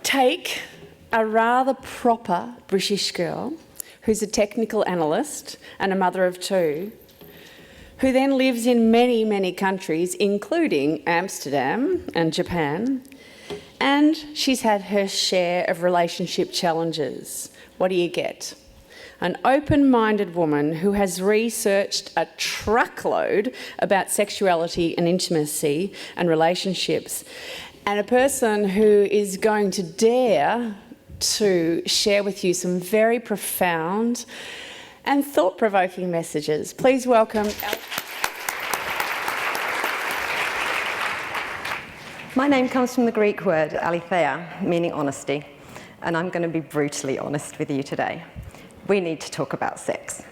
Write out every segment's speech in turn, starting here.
Take a rather proper British girl who's a technical analyst and a mother of two, who then lives in many, many countries, including Amsterdam and Japan, and she's had her share of relationship challenges. What do you get? An open-minded woman who has researched a truckload about sexuality and intimacy and relationships, and a person who is going to dare to share with you some very profound and thought-provoking messages. Please welcome... My name comes from the Greek word Alithea, meaning honesty, and I'm going to be brutally honest with you today. We need to talk about sex.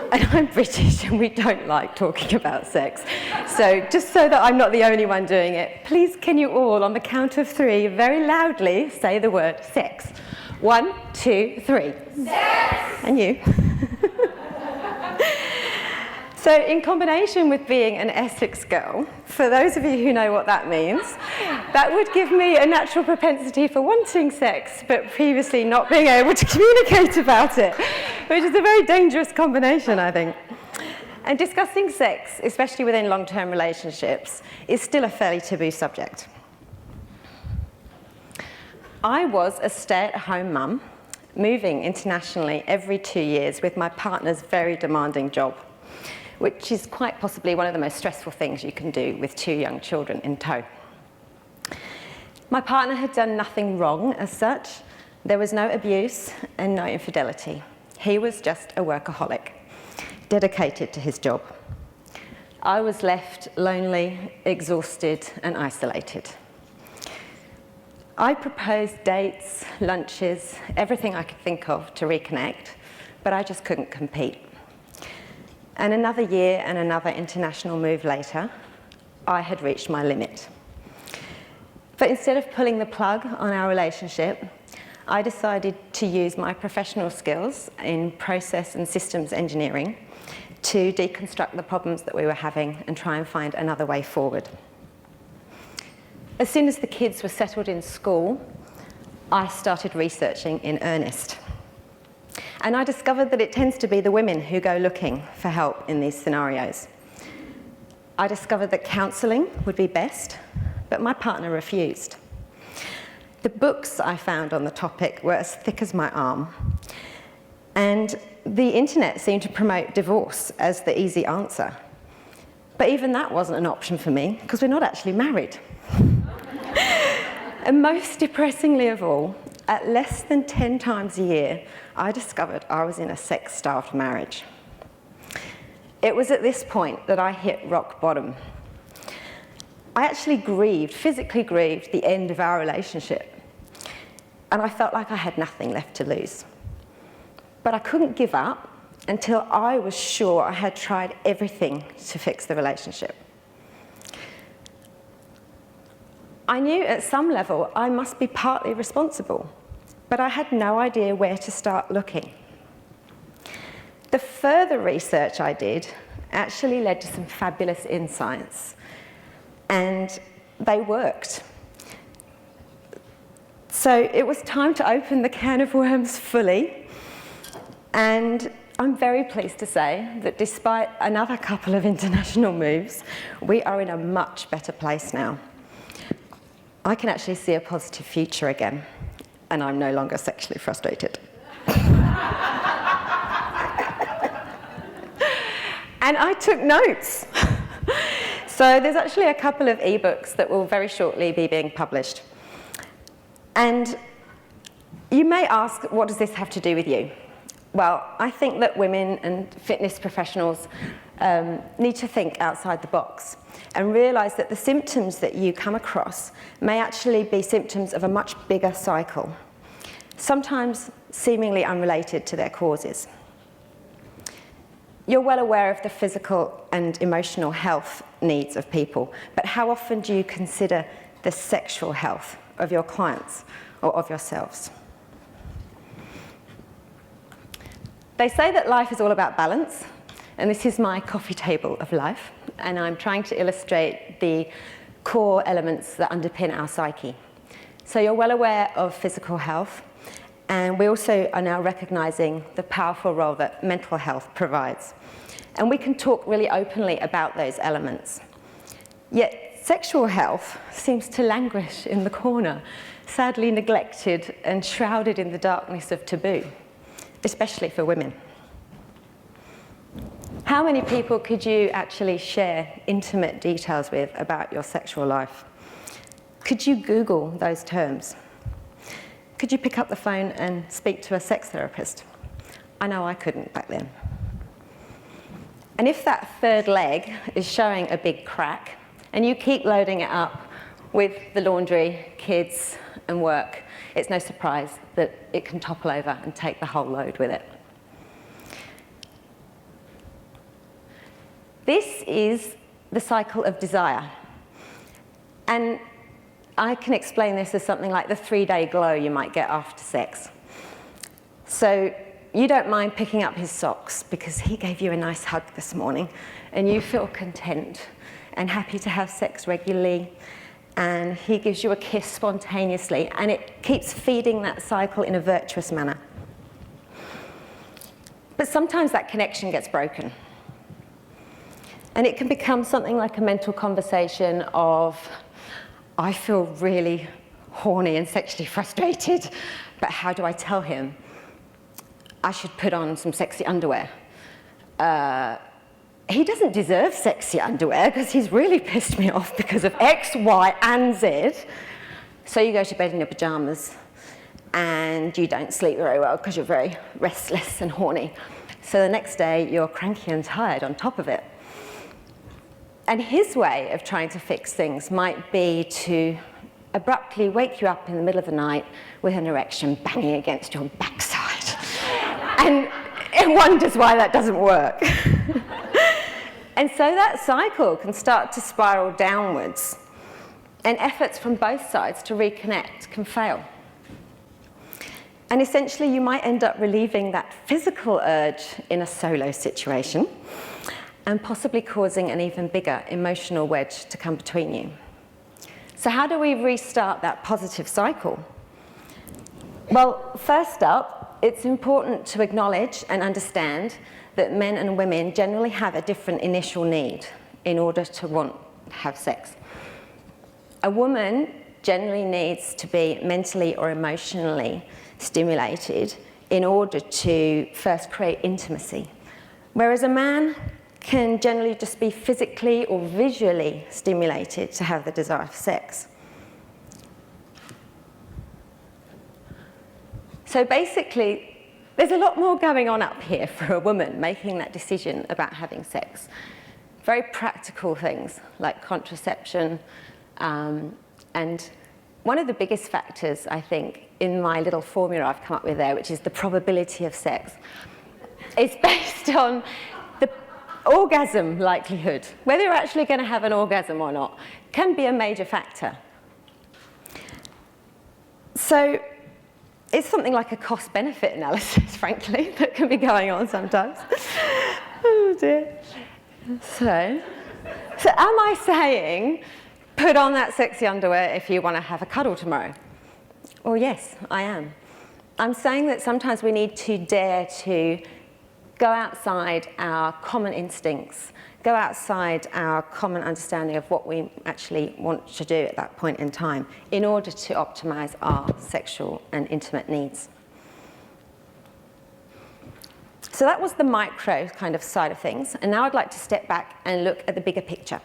And I'm British and we don't like talking about sex. So just so that I'm not the only one doing it, please can you all, on the count of three, very loudly say the word sex. 1, 2, 3. Sex! And you. So in combination with being an Essex girl, for those of you who know what that means, that would give me a natural propensity for wanting sex, but previously not being able to communicate about it, which is a very dangerous combination, I think. And discussing sex, especially within long-term relationships, is still a fairly taboo subject. I was a stay-at-home mum, moving internationally every 2 years with my partner's very demanding job, which is quite possibly one of the most stressful things you can do with 2 young children in tow. My partner had done nothing wrong as such. There was no abuse and no infidelity. He was just a workaholic, dedicated to his job. I was left lonely, exhausted, and isolated. I proposed dates, lunches, everything I could think of to reconnect, but I just couldn't compete. And another year and another international move later, I had reached my limit. But instead of pulling the plug on our relationship, I decided to use my professional skills in process and systems engineering to deconstruct the problems that we were having and try and find another way forward. As soon as the kids were settled in school, I started researching in earnest. And I discovered that it tends to be the women who go looking for help in these scenarios. I discovered that counselling would be best, but my partner refused. The books I found on the topic were as thick as my arm, and the internet seemed to promote divorce as the easy answer. But even that wasn't an option for me, because we're not actually married. And most depressingly of all, at less than 10 times a year, I discovered I was in a sex-starved marriage. It was at this point that I hit rock bottom. I actually physically grieved the end of our relationship. And I felt like I had nothing left to lose. But I couldn't give up until I was sure I had tried everything to fix the relationship. I knew at some level I must be partly responsible, but I had no idea where to start looking. The further research I did actually led to some fabulous insights, and they worked. So it was time to open the can of worms fully, and I'm very pleased to say that despite another couple of international moves, we are in a much better place now. I can actually see a positive future again, and I'm no longer sexually frustrated. And I took notes. So there's actually a couple of ebooks that will very shortly be being published. And you may ask, what does this have to do with you? Well, I think that women and fitness professionals need to think outside the box and realise that the symptoms that you come across may actually be symptoms of a much bigger cycle, sometimes seemingly unrelated to their causes. You're well aware of the physical and emotional health needs of people, but how often do you consider the sexual health of your clients or of yourselves? They say that life is all about balance, and this is my coffee table of life, and I'm trying to illustrate the core elements that underpin our psyche. So you're well aware of physical health, and we also are now recognising the powerful role that mental health provides. And we can talk really openly about those elements. Yet sexual health seems to languish in the corner, sadly neglected and shrouded in the darkness of taboo, especially for women. How many people could you actually share intimate details with about your sexual life? Could you Google those terms? Could you pick up the phone and speak to a sex therapist? I know I couldn't back then. And if that third leg is showing a big crack, and you keep loading it up with the laundry, kids, and work, it's no surprise that it can topple over and take the whole load with it. This is the cycle of desire. And I can explain this as something like the 3-day glow you might get after sex. So you don't mind picking up his socks because he gave you a nice hug this morning, and you feel content and happy to have sex regularly, and he gives you a kiss spontaneously, and it keeps feeding that cycle in a virtuous manner. But sometimes that connection gets broken. And it can become something like a mental conversation of, I feel really horny and sexually frustrated, but how do I tell him? I should put on some sexy underwear. He doesn't deserve sexy underwear because he's really pissed me off because of X, Y, and Z. So you go to bed in your pajamas and you don't sleep very well because you're very restless and horny. So the next day you're cranky and tired on top of it. And his way of trying to fix things might be to abruptly wake you up in the middle of the night with an erection banging against your backside. And it wonders why that doesn't work. And so that cycle can start to spiral downwards, and efforts from both sides to reconnect can fail. And essentially you might end up relieving that physical urge in a solo situation, and possibly causing an even bigger emotional wedge to come between you. So how do we restart that positive cycle? Well, first up, it's important to acknowledge and understand that men and women generally have a different initial need in order to want to have sex. A woman generally needs to be mentally or emotionally stimulated in order to first create intimacy, whereas a man can generally just be physically or visually stimulated to have the desire for sex. So basically, there's a lot more going on up here for a woman making that decision about having sex. Very practical things like contraception, and one of the biggest factors, I think, in my little formula I've come up with there, which is the probability of sex, is based on the orgasm likelihood. Whether you're actually going to have an orgasm or not can be a major factor. So it's something like a cost-benefit analysis, frankly, that can be going on sometimes. Oh dear. So am I saying, put on that sexy underwear if you want to have a cuddle tomorrow? Well, yes, I am. I'm saying that sometimes we need to dare to go outside our common instincts, go outside our common understanding of what we actually want to do at that point in time in order to optimize our sexual and intimate needs. So that was the micro kind of side of things, and now I'd like to step back and look at the bigger picture.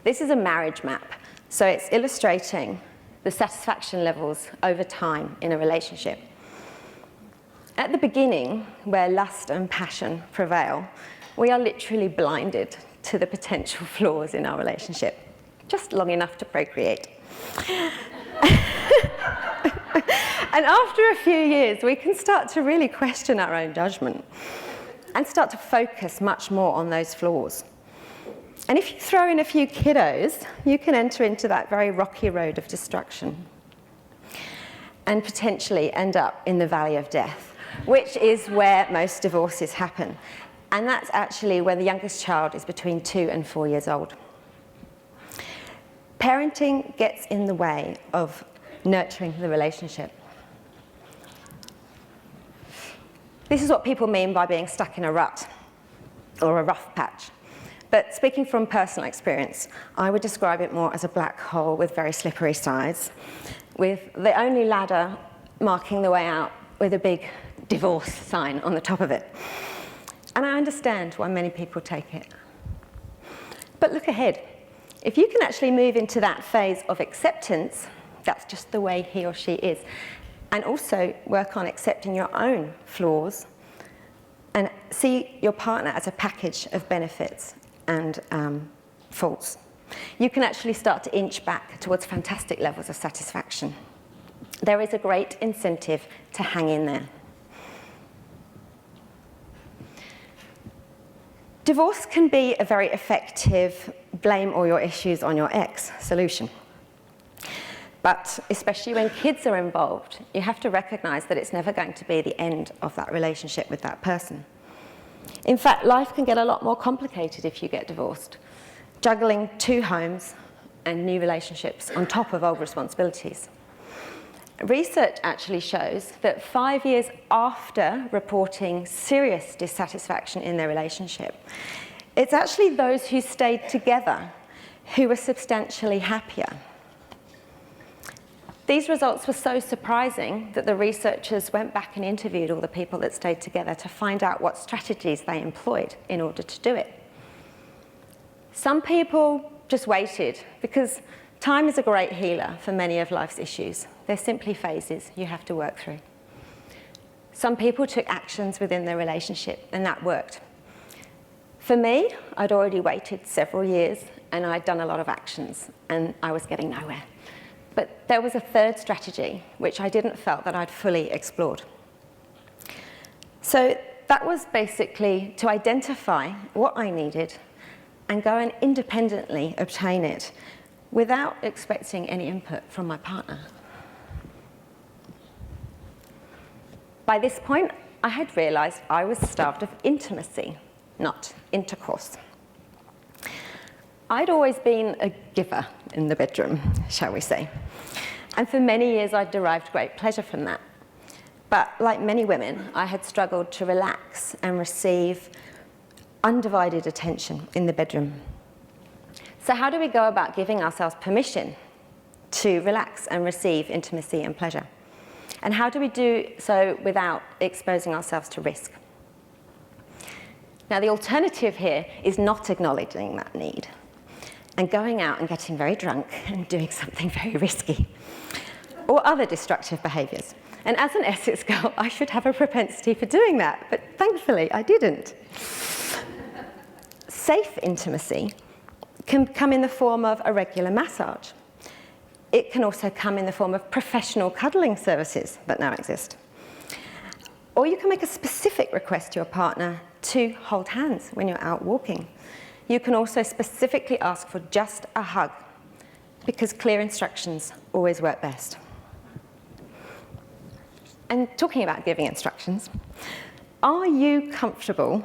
This is a marriage map, so it's illustrating the satisfaction levels over time in a relationship. At the beginning, where lust and passion prevail, we are literally blinded to the potential flaws in our relationship, just long enough to procreate. And after a few years, we can start to really question our own judgment and start to focus much more on those flaws. And if you throw in a few kiddos, you can enter into that very rocky road of destruction and potentially end up in the valley of death, which is where most divorces happen. And that's actually when the youngest child is between 2 and 4 years old. Parenting gets in the way of nurturing the relationship. This is what people mean by being stuck in a rut or a rough patch. But speaking from personal experience, I would describe it more as a black hole with very slippery sides, with the only ladder marking the way out with a big divorce sign on the top of it. And I understand why many people take it. But look ahead. If you can actually move into that phase of acceptance, that's just the way he or she is, and also work on accepting your own flaws and see your partner as a package of benefits and faults, you can actually start to inch back towards fantastic levels of satisfaction. There is a great incentive to hang in there. Divorce can be a very effective blame all your issues on your ex solution. But especially when kids are involved, you have to recognise that it's never going to be the end of that relationship with that person. In fact, life can get a lot more complicated if you get divorced, juggling 2 homes and new relationships on top of old responsibilities. Research actually shows that 5 years after reporting serious dissatisfaction in their relationship, it's actually those who stayed together who were substantially happier. These results were so surprising that the researchers went back and interviewed all the people that stayed together to find out what strategies they employed in order to do it. Some people just waited because time is a great healer for many of life's issues. They're simply phases you have to work through. Some people took actions within their relationship, and that worked. For me, I'd already waited several years, and I'd done a lot of actions, and I was getting nowhere. But there was a third strategy, which I didn't felt that I'd fully explored. So that was basically to identify what I needed and go and independently obtain it without expecting any input from my partner. By this point, I had realised I was starved of intimacy, not intercourse. I'd always been a giver in the bedroom, shall we say. And for many years, I'd derived great pleasure from that. But like many women, I had struggled to relax and receive undivided attention in the bedroom. So how do we go about giving ourselves permission to relax and receive intimacy and pleasure? And how do we do so without exposing ourselves to risk? Now, the alternative here is not acknowledging that need and going out and getting very drunk and doing something very risky, or other destructive behaviours. And as an Essex girl, I should have a propensity for doing that, but thankfully I didn't. Safe intimacy can come in the form of a regular massage. It can also come in the form of professional cuddling services that now exist. Or you can make a specific request to your partner to hold hands when you're out walking. You can also specifically ask for just a hug, because clear instructions always work best. And talking about giving instructions, are you comfortable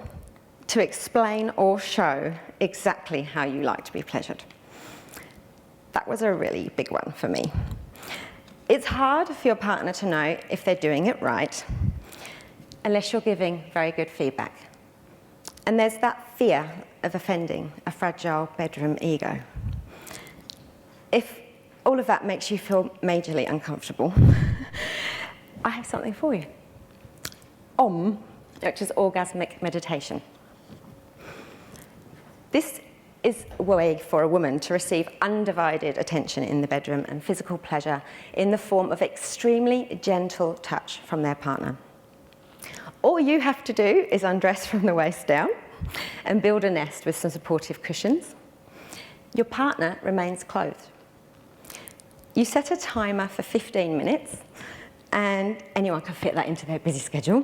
to explain or show exactly how you like to be pleasured? That was a really big one for me. It's hard for your partner to know if they're doing it right unless you're giving very good feedback. And there's that fear of offending a fragile bedroom ego. If all of that makes you feel majorly uncomfortable, I have something for you. Om, which is orgasmic meditation. This is a way for a woman to receive undivided attention in the bedroom and physical pleasure in the form of extremely gentle touch from their partner. All you have to do is undress from the waist down and build a nest with some supportive cushions. Your partner remains clothed. You set a timer for 15 minutes, and anyone can fit that into their busy schedule.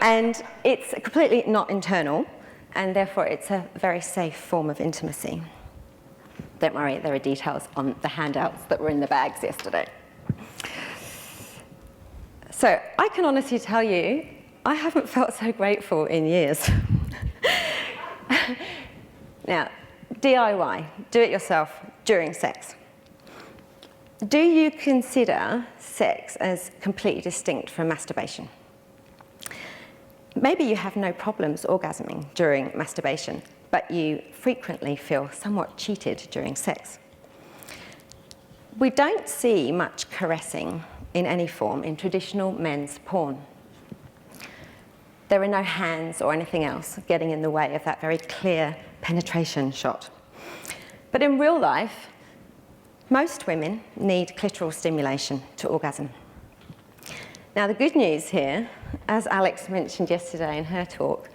And it's completely not internal, and therefore it's a very safe form of intimacy. Don't worry, there are details on the handouts that were in the bags yesterday. So I can honestly tell you, I haven't felt so grateful in years. Now, DIY, do it yourself during sex. Do you consider sex as completely distinct from masturbation? Maybe you have no problems orgasming during masturbation, but you frequently feel somewhat cheated during sex. We don't see much caressing in any form in traditional men's porn. There are no hands or anything else getting in the way of that very clear penetration shot. But in real life, most women need clitoral stimulation to orgasm. Now, the good news here, as Alex mentioned yesterday in her talk,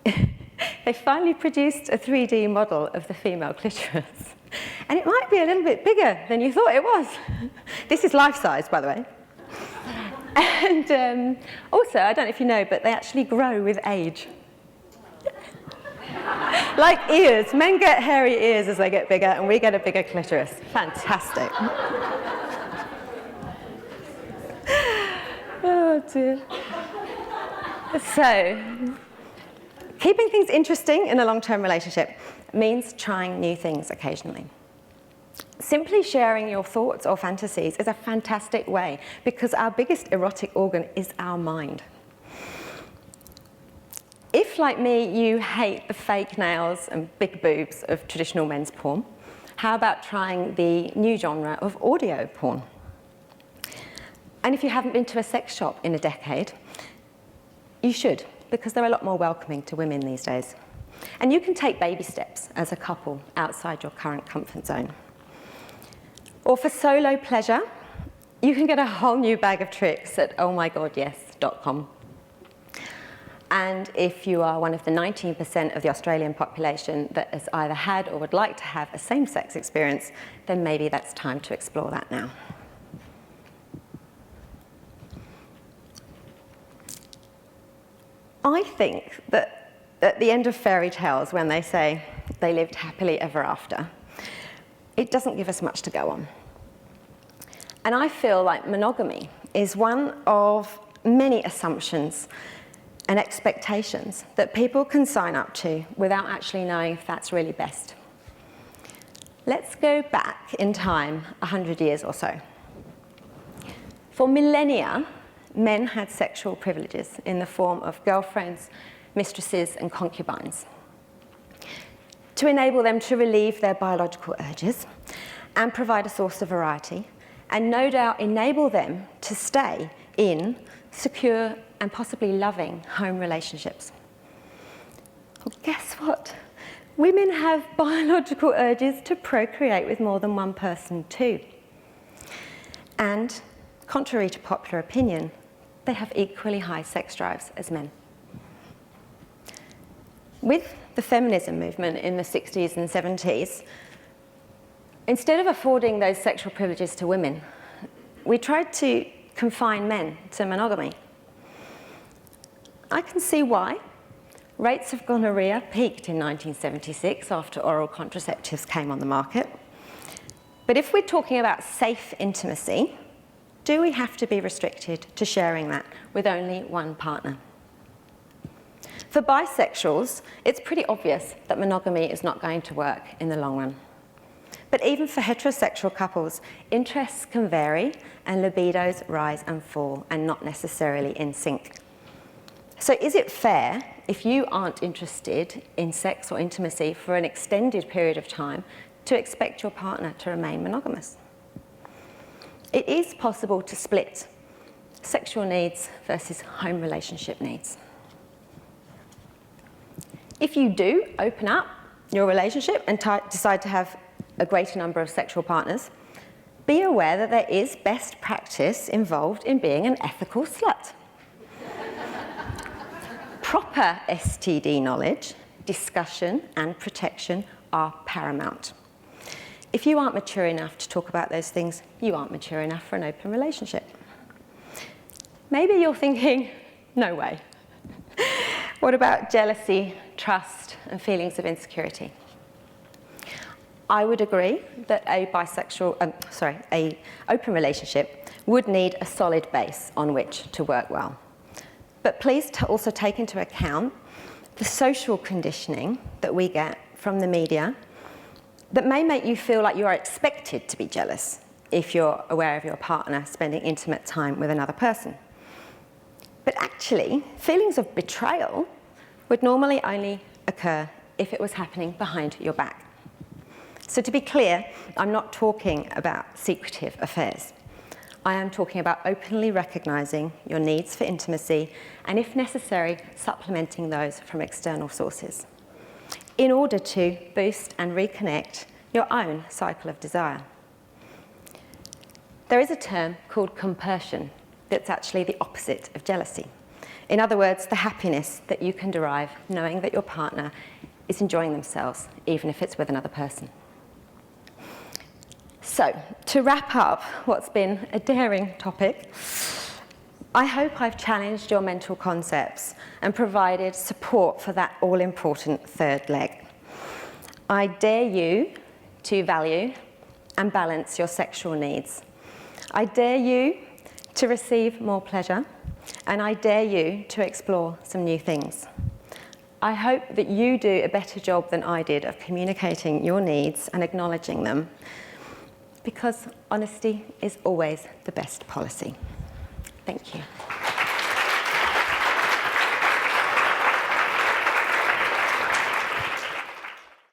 they finally produced a 3D model of the female clitoris. And it might be a little bit bigger than you thought it was. This is life-size, by the way. And also, I don't know if you know, but they actually grow with age. Like ears. Men get hairy ears as they get bigger, and we get a bigger clitoris. Fantastic. Oh, dear. So, keeping things interesting in a long-term relationship means trying new things occasionally. Simply sharing your thoughts or fantasies is a fantastic way because our biggest erotic organ is our mind. If, like me, you hate the fake nails and big boobs of traditional men's porn, how about trying the new genre of audio porn? And if you haven't been to a sex shop in a decade, you should, because they're a lot more welcoming to women these days. And you can take baby steps as a couple outside your current comfort zone. Or for solo pleasure, you can get a whole new bag of tricks at ohmygodyes.com. And if you are one of the 19% of the Australian population that has either had or would like to have a same-sex experience, then maybe that's time to explore that now. I think that at the end of fairy tales, when they say they lived happily ever after, it doesn't give us much to go on. And I feel like monogamy is one of many assumptions and expectations that people can sign up to without actually knowing if that's really best. Let's go back in time 100 years or so. For millennia, men had sexual privileges in the form of girlfriends, mistresses, and concubines to enable them to relieve their biological urges and provide a source of variety, and no doubt enable them to stay in secure and possibly loving home relationships. Well, guess what? Women have biological urges to procreate with more than one person too. And contrary to popular opinion, they have equally high sex drives as men. With the feminism movement in the 60s and 70s, instead of affording those sexual privileges to women, we tried to confine men to monogamy. I can see why. Rates of gonorrhea peaked in 1976 after oral contraceptives came on the market. But if we're talking about safe intimacy, do we have to be restricted to sharing that with only one partner? For bisexuals, it's pretty obvious that monogamy is not going to work in the long run. But even for heterosexual couples, interests can vary and libidos rise and fall and not necessarily in sync. So is it fair, if you aren't interested in sex or intimacy for an extended period of time, to expect your partner to remain monogamous? It is possible to split sexual needs versus home relationship needs. If you do open up your relationship and decide to have a greater number of sexual partners, be aware that there is best practice involved in being an ethical slut. Proper STD knowledge, discussion, and protection are paramount. If you aren't mature enough to talk about those things, you aren't mature enough for an open relationship. Maybe you're thinking, no way. What about jealousy, trust, and feelings of insecurity? I would agree that a open relationship would need a solid base on which to work well. But please also take into account the social conditioning that we get from the media that may make you feel like you are expected to be jealous if you're aware of your partner spending intimate time with another person. But actually, feelings of betrayal would normally only occur if it was happening behind your back. So to be clear, I'm not talking about secretive affairs. I am talking about openly recognising your needs for intimacy and, if necessary, supplementing those from external sources in order to boost and reconnect your own cycle of desire. There is a term called compersion that's actually the opposite of jealousy. In other words, the happiness that you can derive knowing that your partner is enjoying themselves, even if it's with another person. So, to wrap up what's been a daring topic, I hope I've challenged your mental concepts and provided support for that all-important third leg. I dare you to value and balance your sexual needs. I dare you to receive more pleasure, and I dare you to explore some new things. I hope that you do a better job than I did of communicating your needs and acknowledging them, because honesty is always the best policy. Thank you.